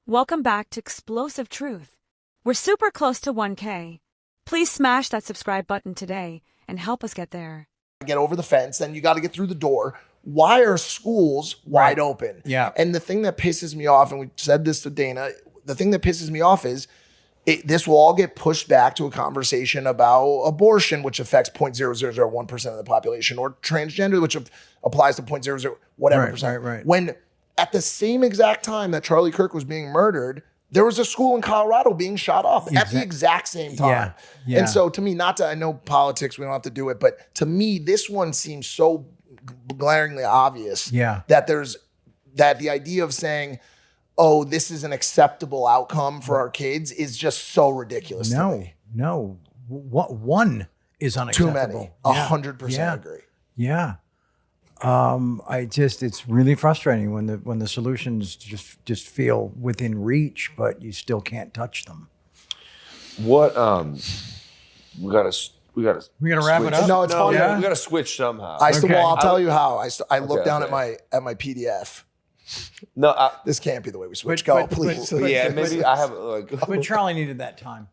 Welcome back to Explosive Truth. We're super close to 1K. Please smash that subscribe button today and help us get there. Get over the fence, then you got to get through the door. Why are schools wide open? Yeah. And the thing that pisses me off, and we said this to Dana, the thing that pisses me off is this will all get pushed back to a conversation about abortion, which affects 0.0001% of the population, or transgender, which applies to 0.00 whatever percent. Right. When at the same exact time that Charlie Kirk was being murdered, there was a school in Colorado being shot up at the exact same time. Yeah. And so to me, I know politics, we don't have to do it, but to me, this one seems so glaringly obvious that that the idea of saying, oh, this is an acceptable outcome for our kids is just so ridiculous to me. No. One is unacceptable. Too many. 100% agree. Yeah. It's really frustrating when the solutions just feel within reach, but you still can't touch them. What we gotta wrap it up. No, it's funny. We gotta switch somehow. I'll tell you how. I looked down at my PDF. No, this can't be the way we switch. Please. Maybe I have But Charlie needed that time.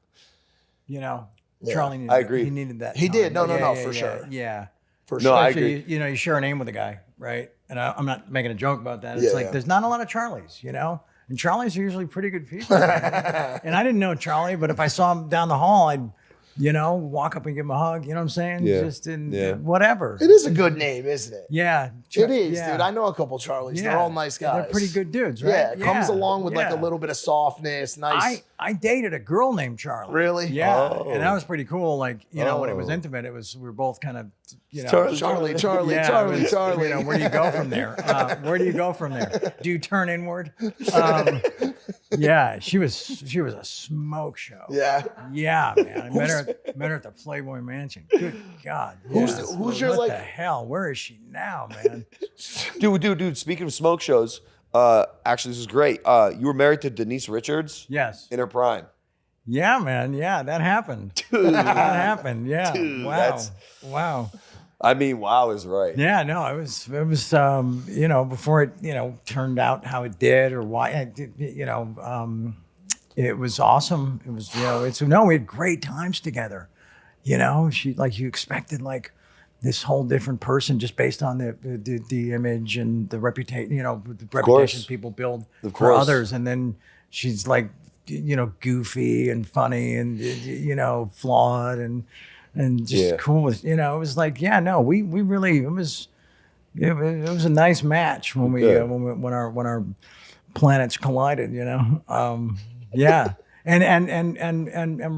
Charlie needed. I agree. He needed that. He time. did. No, for sure. Yeah. For sure. No, I Especially, agree. you share a name with a guy, right? And I'm not making a joke about that. It's there's not a lot of Charlies, and Charlies are usually pretty good people. And I didn't know Charlie, but if I saw him down the hall, I'd walk up and give him a hug. You know what I'm saying? Yeah. Just whatever. It is a good name, isn't it? Yeah. It is, dude. I know a couple Charlies. They're all nice guys. They're pretty good dudes, right? Yeah, it comes along with like a little bit of softness. Nice. I dated a girl named Charlie. Really? Yeah. Oh. And that was pretty cool. Like, when it was intimate, we were both kind of, Charlie. Where do you go from there? Do you turn inward? Yeah, she was a smoke show. Yeah. Yeah, man. I met her at the Playboy Mansion. Good God. Who's your what the hell? Where is she now, man? Dude. Speaking of smoke shows, actually, this is great. You were married to Denise Richards. Yes. In her prime. Yeah, man. Yeah, that happened. Dude. That happened. Yeah. Dude, Wow. I mean, wow is right. Yeah, no, it was before it, turned out how it did or why, it was awesome. It was, we had great times together. She, like, you expected, like, this whole different person just based on the image and the reputation, the reputation people build for others. And then she's like, goofy and funny and, flawed and just cool. It was like, we really, it was a nice match when when our planets collided, yeah. And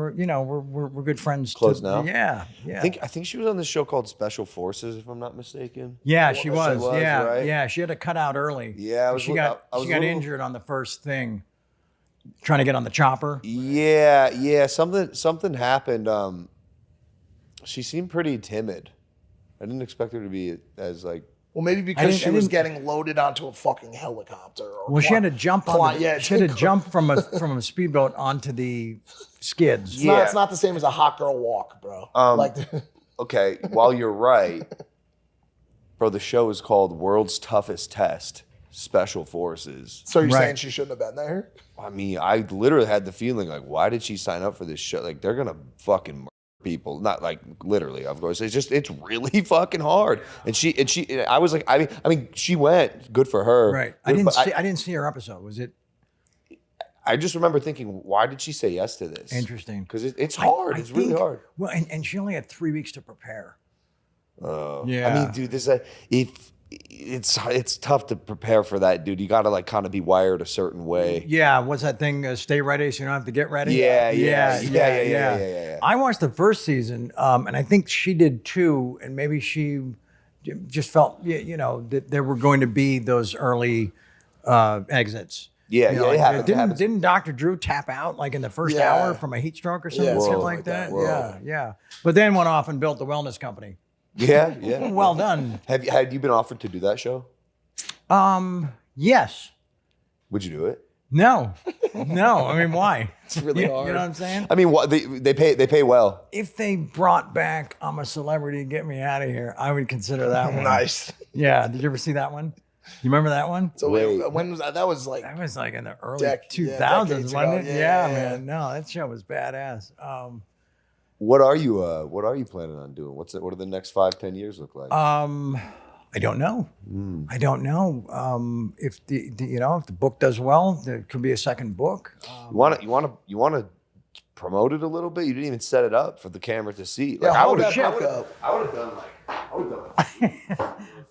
we're good friends. Close now. Yeah. I think she was on this show called Special Forces, if I'm not mistaken. Yeah, she was. Yeah, right? yeah. She had to cut out early. Yeah, she got injured on the first thing, trying to get on the chopper. Yeah. Something happened. She seemed pretty timid. I didn't expect her to be as like. Well, maybe because she was getting loaded onto a fucking helicopter. She had to jump she had to jump from a speedboat onto the skids. It's not the same as a hot girl walk, bro. Okay, while you're right, bro, the show is called World's Toughest Test, Special Forces. So you're saying she shouldn't have been there? I mean, I literally had the feeling like, why did she sign up for this show? Like, they're gonna fucking murder people, not like literally, of course. It's really fucking hard. And I was like, I mean, she went. Good for her. Right. I didn't see her episode. Was it? I just remember thinking, why did she say yes to this? Interesting. Because it's hard. It's really hard. Well, and she only had 3 weeks to prepare. Yeah. I mean, dude, it's tough to prepare for that, dude. You got to like kind of be wired a certain way. Yeah. What's that thing? Stay ready so you don't have to get ready. Yeah. I watched the first season, and I think she did too. And maybe she just felt, that there were going to be those early exits. Yeah, it happens. Didn't Dr. Drew tap out like in the first hour from a heat stroke or something, like that? Yeah. But then went off and built the wellness company. Yeah. Well done. Had you been offered to do that show? Yes. Would you do it? No. I mean, why? It's really hard. You know what I'm saying? I mean, what they pay well. If they brought back "I'm a Celebrity, Get Me Out of Here," I would consider that one. Nice. Yeah. Did you ever see that one? You remember that one? So Wait. when was that? That was like in the early 2000s, decades wasn't ago. it? Yeah, Man. No, that show was badass. What are you planning on doing? What are the next 5-10 years look like? I don't know. I don't know. If the if the book does well, there could be a second book. You want to promote it a little bit? You didn't even set it up for the camera to see. Like, Yeah, I hold would that have book up.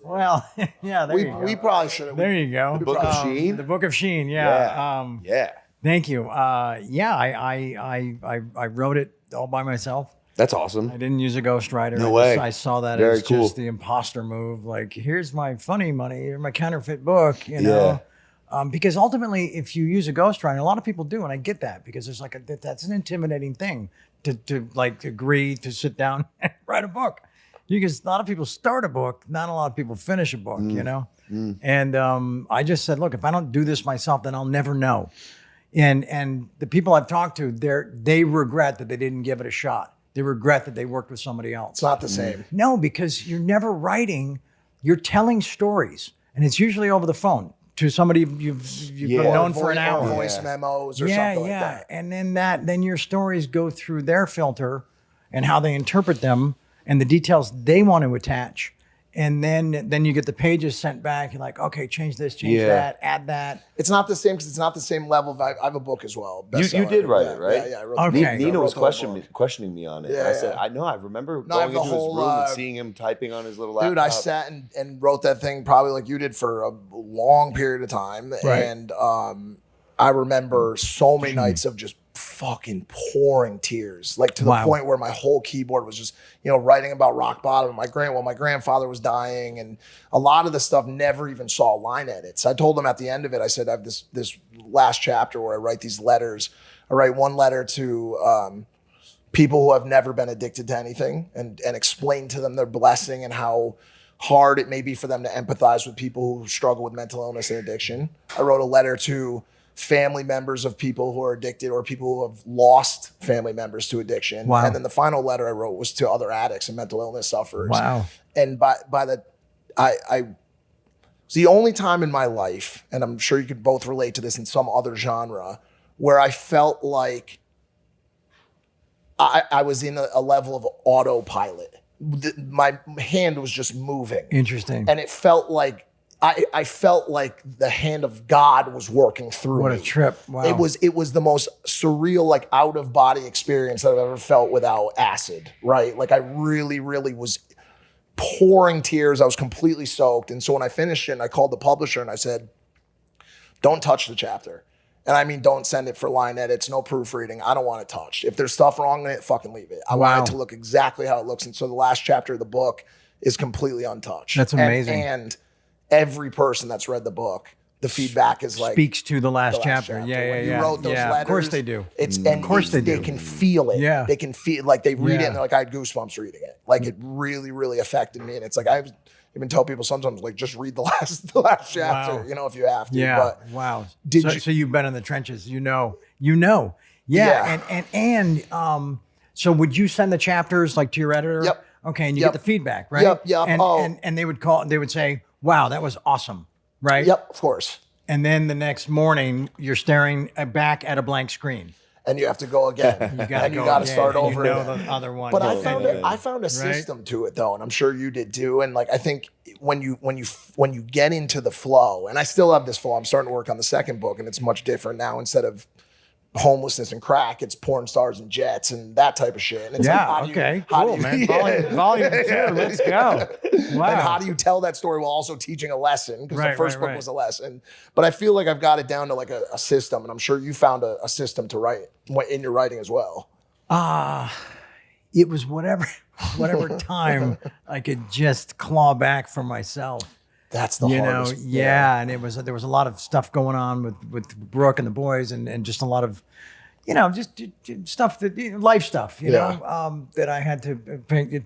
Well, yeah, there you go. We probably should have. There you go. The Book of Sheen? The Book of Sheen. Yeah. Yeah. Thank you. Yeah, I wrote it all by myself. That's awesome. I didn't use a ghostwriter. No way. I saw that Very as cool. just the imposter move. Like, here's my funny money, here's my counterfeit book, you know. Because ultimately, if you use a ghostwriter, a lot of people do, and I get that because there's like that's an intimidating thing to like agree to sit down and write a book. Because a lot of people start a book, not a lot of people finish a book, you know. And I just said, look, if I don't do this myself, then I'll never know. And the people I've talked to, they regret that they didn't give it a shot. They regret that they worked with somebody else. It's not the same. No, because you're never writing. You're telling stories, and it's usually over the phone to somebody you've known for an hour. Or voice memos or something like that. And then your stories go through their filter and how they interpret them and the details they want to attach. And then you get the pages sent back. You're like, okay, change this, change that, add that. It's not the same because it's not the same level. I have a book as well. You did write it, right? Yeah, I wrote Okay. Nina was questioning me on it. Yeah, I said, I know. I remember No, I going have into the his whole, room and seeing him typing on his little laptop. Dude, I sat and wrote that thing probably like you did for a long period of time. Right. And I remember so many nights of just fucking pouring tears, like to the point where my whole keyboard was just, writing about rock bottom. My grandfather was dying, and a lot of the stuff never even saw line edits. I told him at the end of it, I said, I have this last chapter where I write these letters. I write one letter to people who have never been addicted to anything and explain to them their blessing and how hard it may be for them to empathize with people who struggle with mental illness and addiction. I wrote a letter to family members of people who are addicted or people who have lost family members to addiction. Wow. And then the final letter I wrote was to other addicts and mental illness sufferers. Wow. And it's the only time in my life, and I'm sure you could both relate to this in some other genre, where I felt like I was in a level of autopilot. My hand was just moving. Interesting. And it felt like I felt like the hand of God was working through me. What a trip. Wow. It was the most surreal, like out of body experience that I've ever felt without acid, right? Like I really, really was pouring tears. I was completely soaked. And so when I finished it, I called the publisher and I said, don't touch the chapter. And I mean, don't send it for line edits, no proofreading. I don't want it touched. If there's stuff wrong in it, fucking leave it. I want it to look exactly how it looks. And so the last chapter of the book is completely untouched. That's amazing. And every person that's read the book, the feedback is like speaks to the last chapter. When Yeah. you wrote those letters, of course they do. Of course they do. They can feel it. Yeah. They can feel like they read it and they're like, I had goosebumps reading it. Like it really, really affected me. And it's like I even tell people sometimes like just read the last chapter, if you have to. Yeah. But wow. Did so you've been in the trenches, you know. Yeah. And so would you send the chapters like to your editor? Yep. Okay, and you get the feedback, right? Yep. And they would say, wow, that was awesome, right? Yep, of course. And then the next morning, you're staring back at a blank screen. And you have to go again. You got to start over. You know the other one. But I found a system to it though, and I'm sure you did too. And like I think when you get into the flow, and I still have this flow. I'm starting to work on the second book, and it's much different now. Instead of homelessness and crack, it's porn stars and jets and that type of shit. And it's cool, man. Volume 2, let's go. Wow. And how do you tell that story while also teaching a lesson? Because the first book was a lesson. But I feel like I've got it down to like a system, and I'm sure you found a system to write in your writing as well. It was whatever time I could just claw back for myself. That's the hardest. And there was a lot of stuff going on with Brooke and the boys and just a lot of, just stuff life stuff, that I had to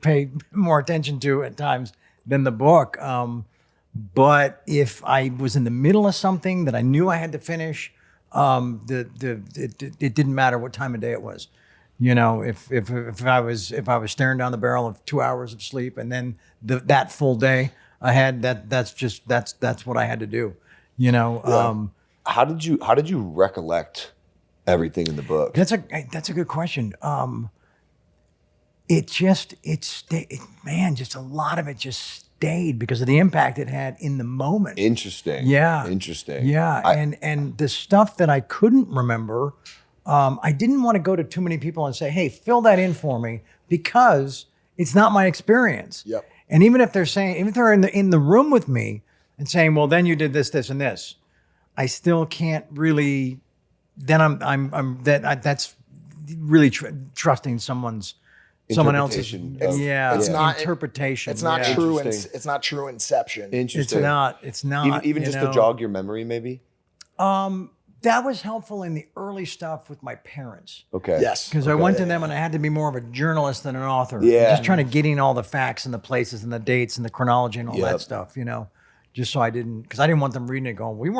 pay more attention to at times than the book. But if I was in the middle of something that I knew I had to finish, it didn't matter what time of day it was. If I was staring down the barrel of 2 hours of sleep and then that full day, I had that. That's what I had to do. You know. How did you recollect everything in the book? That's a good question. Just a lot of it just stayed because of the impact it had in the moment. Interesting. Yeah. Interesting. Yeah. And the stuff that I couldn't remember, I didn't want to go to too many people and say, hey, fill that in for me, because it's not my experience. Yep. And even if they're in the room with me and saying, well, then you did this, this, and this, I still can't really. Then that's really trusting someone else's it's not interpretation. It's not true. It's not true inception. Interesting. It's not. Even just to jog your memory, maybe. That was helpful in the early stuff with my parents. Okay. Yes. Because I went to them and I had to be more of a journalist than an author. Yeah. Just trying to get in all the facts and the places and the dates and the chronology and all that stuff, you know, just so I didn't want them reading it going, we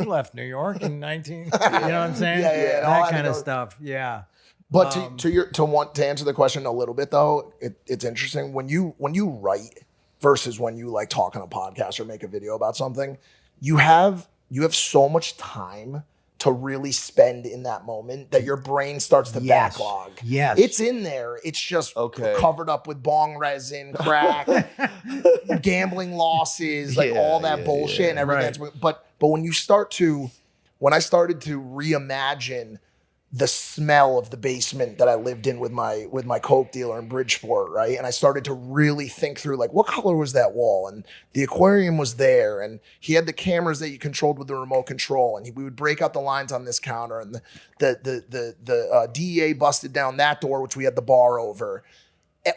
left New York in 19, you know what I'm saying? Yeah. That kind of stuff. Yeah. But to answer the question a little bit though, it's interesting when you write versus when you like talk on a podcast or make a video about something, you have so much time to really spend in that moment that your brain starts to backlog. Yes. It's in there. It's just covered up with bong resin, crack, gambling losses, like all that bullshit and everything. Right. But when I started to reimagine the smell of the basement that I lived in with my Coke dealer in Bridgeport, right? And I started to really think through like, what color was that wall? And the aquarium was there, and he had the cameras that you controlled with the remote control, and we would break out the lines on this counter, and the DEA busted down that door, which we had the bar over.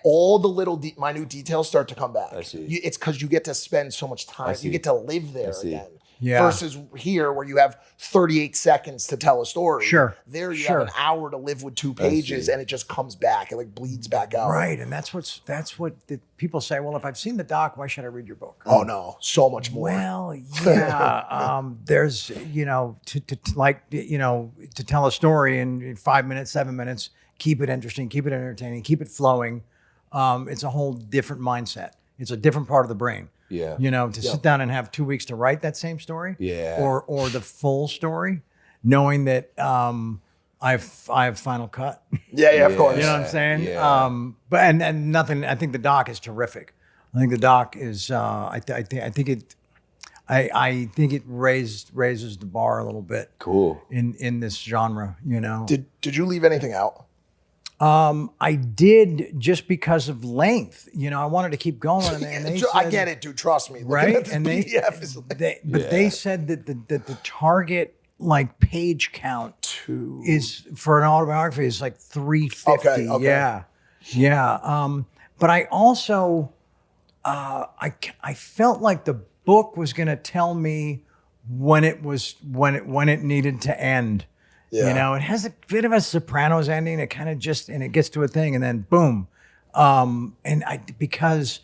All the little minute details start to come back. I see. It's because you get to spend so much time. You get to live there again. Yeah. Versus here where you have 38 seconds to tell a story. Sure. There you have an hour to live with 2 pages and it just comes back. It like bleeds back out. Right. And that's what the people say, well, if I've seen the doc, why should I read your book? Oh no, so much more. Well, yeah. There's, you know, to tell a story in 5 minutes, 7 minutes, keep it interesting, keep it entertaining, keep it flowing. It's a whole different mindset. It's a different part of the brain. Yeah. You know, to sit down and have 2 weeks to write that same story. Yeah. Or the full story, knowing that I have final cut. Yeah, of course. You know what I'm saying? Yeah. But and nothing. I think the doc is terrific. I think the doc is. I think it raises the bar a little bit. Cool. In this genre, you know. Did you leave anything out? I did, just because of length. You know, I wanted to keep going. And they I get it, dude. Trust me. Right? And PDF they said that the target like page count is for an autobiography is like 350. Okay. Yeah. But I also I felt like the book was going to tell me when it needed to end. Yeah. You know, it has a bit of a Sopranos ending. It kind of and it gets to a thing and then boom. Because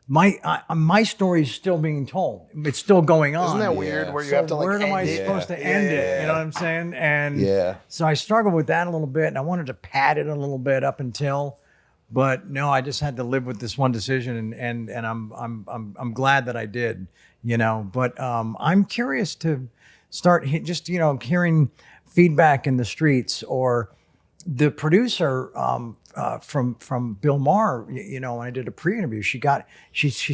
my story is still being told. It's still going on. Isn't that weird where you have to like where am I supposed to end it? You know what I'm saying? And so I struggled with that a little bit, and I wanted to pad it a little bit up until, but no, I just had to live with this one decision, and I'm glad that I did, you know. But I'm curious to start just, you know, hearing feedback in the streets, or the producer from Bill Maher, you know, when I did a pre-interview, she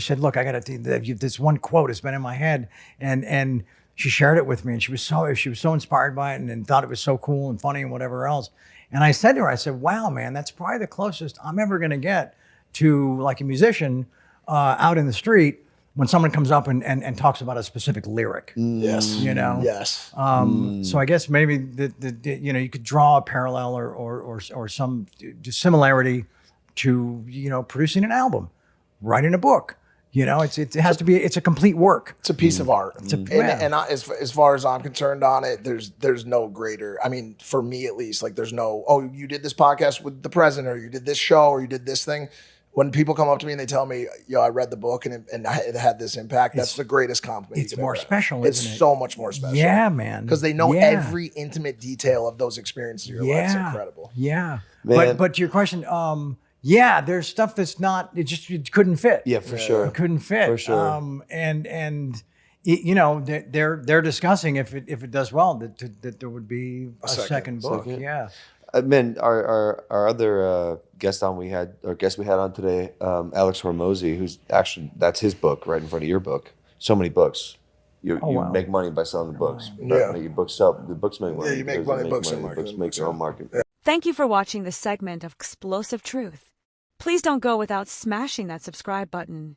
said, look, I got to, this one quote has been in my head, and she shared it with me, and she was so inspired by it, and thought it was so cool and funny and whatever else. And I said to her, I said, wow, man, that's probably the closest I'm ever going to get to like a musician out in the street, when someone comes up and talks about a specific lyric. Yes. You know? Yes. So I guess maybe the you know, you could draw a parallel or some similarity to, you know, producing an album, writing a book. You know, it has to be, it's a complete work. It's a piece of art. And as far as I'm concerned on it, there's no greater, I mean, for me at least, like there's no, oh, you did this podcast with the president, or you did this show, or you did this thing. When people come up to me and they tell me, yo, I read the book and it had this impact, that's the greatest compliment. It's more special, isn't it? It's so much more special. Yeah, man. Because they know every intimate detail of those experiences in your life. It's incredible. Yeah. But to your question, Yeah, there's stuff that's not. It couldn't fit. Yeah, for sure. It couldn't fit. For sure. They're discussing if it does well that there would be a second book. Yeah. Man, our other guest we had on today, Alex Hormozy, who's actually, that's his book right in front of your book. So many books. You make money by selling the books. Yeah. The books make money. Yeah, you make money. Books and market. Books make their own market. Thank you for watching this segment of Explosive Truth. Please don't go without smashing that subscribe button.